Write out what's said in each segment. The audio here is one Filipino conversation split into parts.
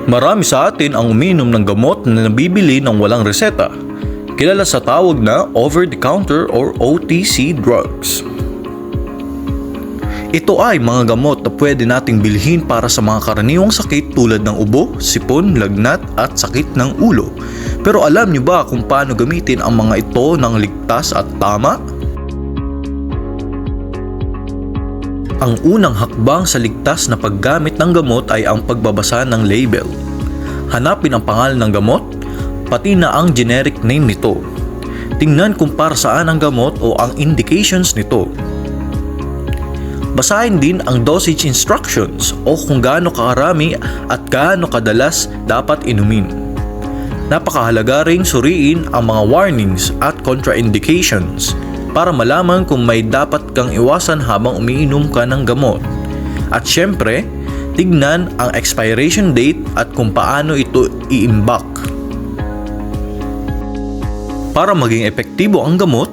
Marami sa atin ang uminom ng gamot na nabibili ng walang reseta, kilala sa tawag na over-the-counter or OTC drugs. Ito ay mga gamot na pwede nating bilhin para sa mga karaniwang sakit tulad ng ubo, sipon, lagnat at sakit ng ulo. Pero alam niyo ba kung paano gamitin ang mga ito ng ligtas at tama? Ang unang hakbang sa ligtas na paggamit ng gamot ay ang pagbabasa ng label. Hanapin ang pangalan ng gamot, pati na ang generic name nito. Tingnan kung para saan ang gamot o ang indications nito. Basahin din ang dosage instructions o kung gaano karami at gaano kadalas dapat inumin. Napakahalaga ring suriin ang mga warnings at contraindications para malaman kung may dapat kang iwasan habang umiinom ka ng gamot. At syempre, tignan ang expiration date at kung paano ito iimbak. Para maging epektibo ang gamot,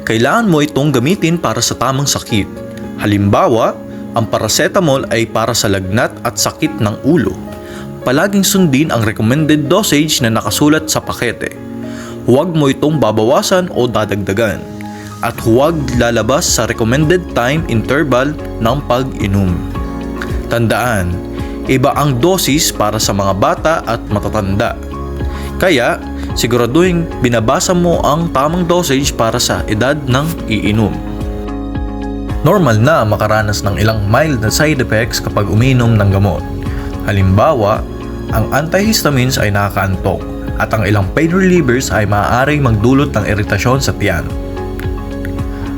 kailangan mo itong gamitin para sa tamang sakit. Halimbawa, ang paracetamol ay para sa lagnat at sakit ng ulo. Palaging sundin ang recommended dosage na nakasulat sa pakete. Huwag mo itong babawasan o dadagdagan. At huwag lalabas sa recommended time interval ng pag-inom. Tandaan, iba ang dosis para sa mga bata at matatanda. Kaya, siguraduhin binabasa mo ang tamang dosage para sa edad ng iinom. Normal na makaranas ng ilang mild na side effects kapag uminom ng gamot. Halimbawa, ang antihistamines ay nakakaantok at ang ilang pain relievers ay maaaring magdulot ng iritasyon sa tiyan.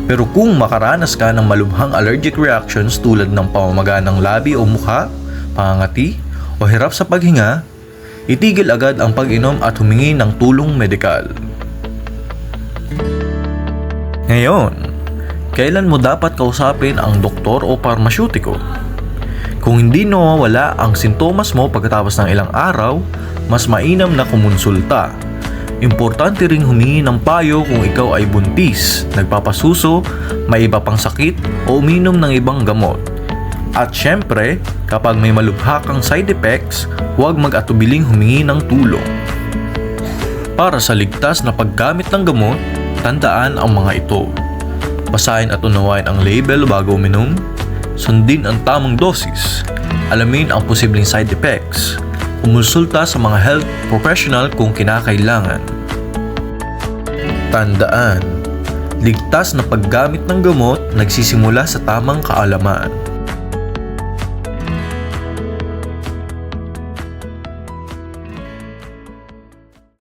Pero kung makaranas ka ng malubhang allergic reactions tulad ng pamamaga ng labi o mukha, pangangati, o hirap sa paghinga, itigil agad ang pag-inom at humingi ng tulong medikal. Ngayon, kailan mo dapat kausapin ang doktor o parmasyutiko? Kung hindi nawawala ang sintomas mo pagkatapos ng ilang araw, mas mainam na kumonsulta. Importante ring humingi ng payo kung ikaw ay buntis, nagpapasuso, may iba pang sakit o uminom ng ibang gamot. At syempre, kapag may malubha kang side effects, huwag mag-atubiling humingi ng tulong. Para sa ligtas na paggamit ng gamot, tandaan ang mga ito. Basahin at unawain ang label bago uminom, sundin ang tamang dosis, alamin ang posibleng side effects, kumonsulta sa mga health professional kung kinakailangan. Tandaan, ligtas na paggamit ng gamot nagsisimula sa tamang kaalaman.